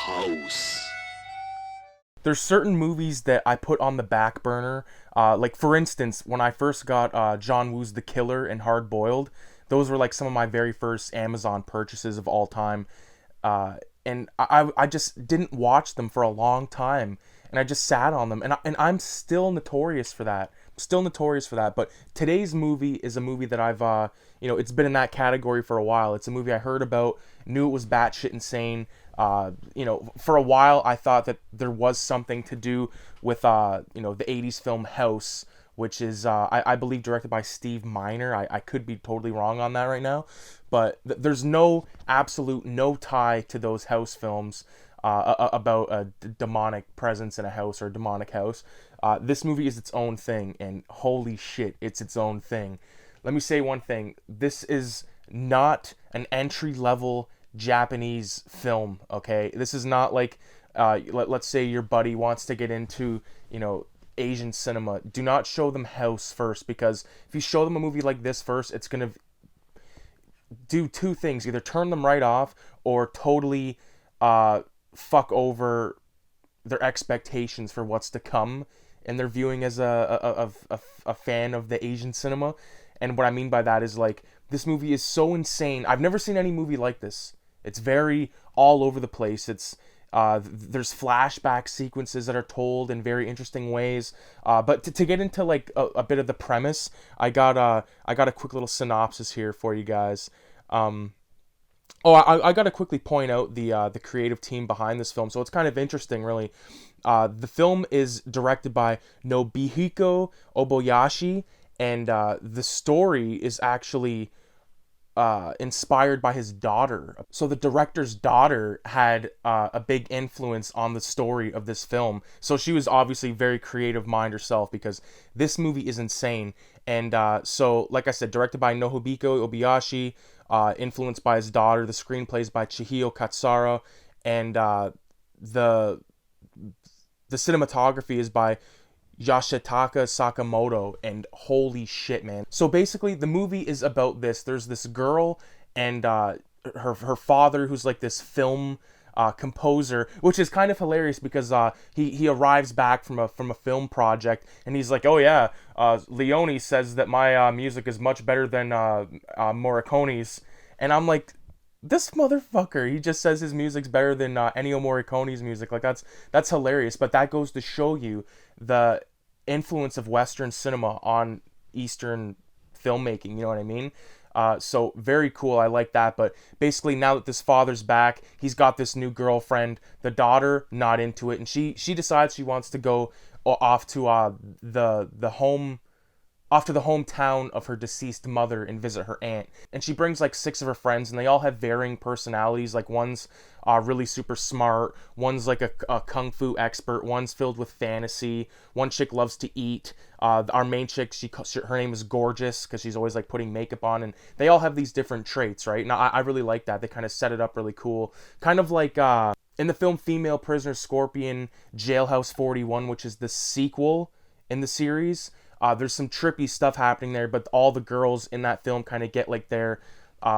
grindhouse. There's certain movies that I put on the back burner. Like for instance, when I first got John Woo's The Killer and Hard Boiled, those were like some of my very first Amazon purchases of all time. And I just didn't watch them for a long time, and I just sat on them, and I'm still notorious for that. Still notorious for that. But today's movie is a movie that I've it's been in that category for a while. It's a movie I heard about, knew it was batshit insane. For a while I thought that there was something to do with the '80s film House, which is I believe directed by Steve Miner. I could be totally wrong on that right now, but there's no tie to those house films about a demonic presence in a house or a demonic house. This movie is its own thing, and holy shit, it's its own thing. Let me say one thing. This is not an entry-level Japanese film, okay? This is not like, let's say your buddy wants to get into, Asian cinema. Do not show them House first, because if you show them a movie like this first, it's going to do two things. Either turn them right off or totally fuck over their expectations for what's to come and their viewing as a fan of the Asian cinema. And what I mean by that is, like, this movie is so insane. I've never seen any movie like this. It's very all over the place. There's flashback sequences that are told in very interesting ways. But to get into like a bit of the premise, I got a quick little synopsis here for you guys. I got to quickly point out the creative team behind this film. So it's kind of interesting, really. The film is directed by Nobuhiko Obayashi, and the story is actually inspired by his daughter. So the director's daughter had a big influence on the story of this film. So she was obviously very creative mind herself, because this movie is insane. And so, like I said, directed by Nobuhiko Obayashi, influenced by his daughter. The screenplay is by Chihiro Katsura, and the cinematography is by Yoshitaka Sakamoto, and holy shit, man. So basically, the movie is about this. There's this girl and her father, who's like this film composer, which is kind of hilarious, because he arrives back from a film project, and he's like, oh yeah, Leone says that my music is much better than Morricone's, and I'm like, this motherfucker, he just says his music's better than Ennio Morricone's music. Like, that's hilarious. But that goes to show you the influence of Western cinema on Eastern filmmaking. You know what I mean? So very cool. I like that. But basically, now that this father's back, he's got this new girlfriend. The daughter not into it, and she decides she wants to go off to the hometown of her deceased mother and visit her aunt. And she brings like 6 of her friends, and they all have varying personalities. Like, one's really super smart, one's like a kung fu expert, one's filled with fantasy, one chick loves to eat. Our main chick, her name is Gorgeous, because she's always like putting makeup on, and they all have these different traits, right? And I really like that. They kind of set it up really cool. Kind of like in the film Female Prisoner Scorpion Jailhouse 41, which is the sequel in the series. There's some trippy stuff happening there, but all the girls in that film kind of get like their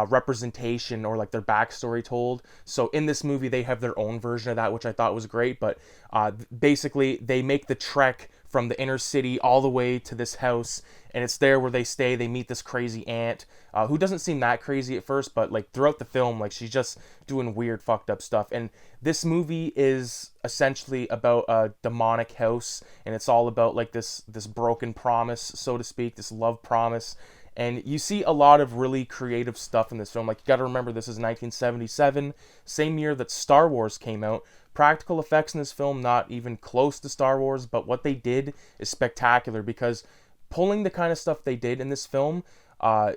representation or like their backstory told. So in this movie, they have their own version of that, which I thought was great. But basically, they make the trek from the inner city all the way to this house, and it's there where they stay. They meet this crazy aunt who doesn't seem that crazy at first, but like throughout the film, like, she's just doing weird, fucked up stuff. And this movie is essentially about a demonic house, and it's all about like this broken promise, so to speak, this love promise. And you see a lot of really creative stuff in this film. Like, you got to remember, this is 1977, same year that Star Wars came out. Practical effects in this film, not even close to Star Wars, but what they did is spectacular, because pulling the kind of stuff they did in this film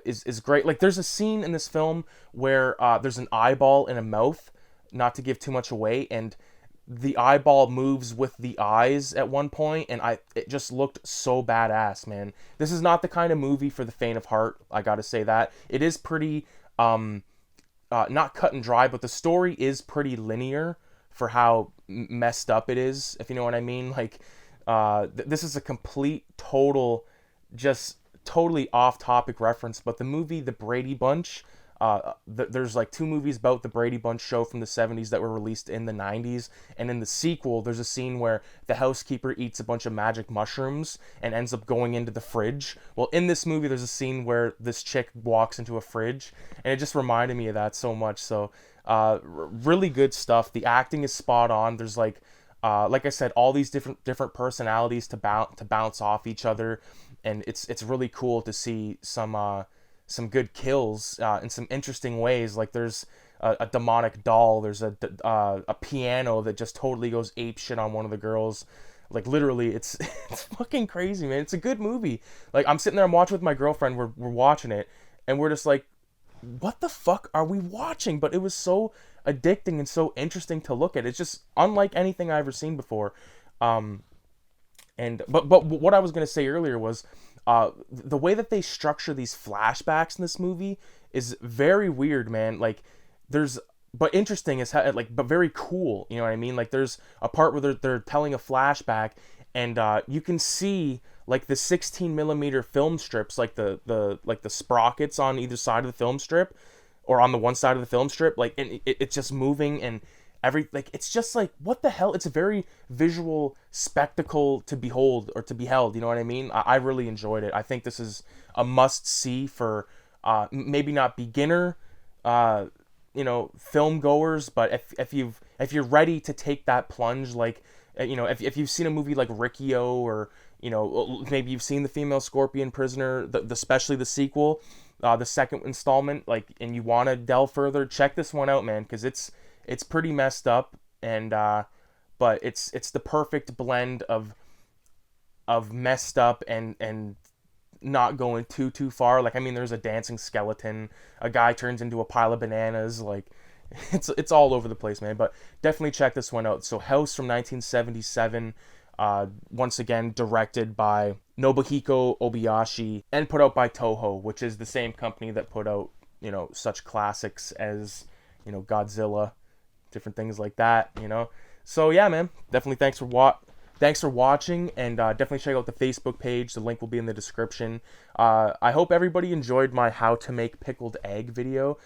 is great. Like, there's a scene in this film where there's an eyeball in a mouth, not to give too much away, and the eyeball moves with the eyes at one point, and it just looked so badass, man. This is not the kind of movie for the faint of heart, I gotta say that. It is pretty not cut and dry, but the story is pretty linear for how messed up it is, if you know what I mean. Like, this is a complete, totally off-topic reference, but the movie The Brady Bunch, There's like two movies about the Brady Bunch show from the 70s that were released in the 90s, and in the sequel there's a scene where the housekeeper eats a bunch of magic mushrooms and ends up going into the fridge. Well, in this movie there's a scene where this chick walks into a fridge, and it just reminded me of that so much. So really good stuff. The acting is spot on. There's like I said, all these different personalities to bounce off each other, and it's really cool to see some good kills in some interesting ways. Like there's a demonic doll. There's a piano that just totally goes ape shit on one of the girls. Like literally, it's it's fucking crazy, man. It's a good movie. Like I'm sitting there, I'm watching with my girlfriend. We're watching it, and we're just like, what the fuck are we watching? But it was so addicting and so interesting to look at. It's just unlike anything I've ever seen before. But what I was gonna say earlier was, the way that they structure these flashbacks in this movie is very weird, man. Like but interesting is how, like, but very cool. You know what I mean? Like there's a part where they're telling a flashback, and you can see like the 16 millimeter film strips, like the sprockets on either side of the film strip, or on the one side of the film strip, like, and it's just moving, and it's just like, what the hell? It's a very visual spectacle to behold, or to be held, you know what I mean? I really enjoyed it. I think this is a must see for maybe not beginner film goers, but if you're ready to take that plunge, like, if you've seen a movie like Riccio, or maybe you've seen The Female Scorpion Prisoner, especially the sequel, the second installment, like, and you want to delve further, check this one out, man, because it's pretty messed up, and but it's the perfect blend of messed up and not going too far. Like, I mean, there's a dancing skeleton, a guy turns into a pile of bananas, like, it's all over the place, man. But definitely check this one out. So House from 1977, once again directed by Nobuhiko Obayashi, and put out by Toho, which is the same company that put out such classics as Godzilla, different things like that. So yeah, man, definitely thanks for watching, and definitely check out the Facebook page. The link will be in the description. I hope everybody enjoyed my how to make pickled egg video.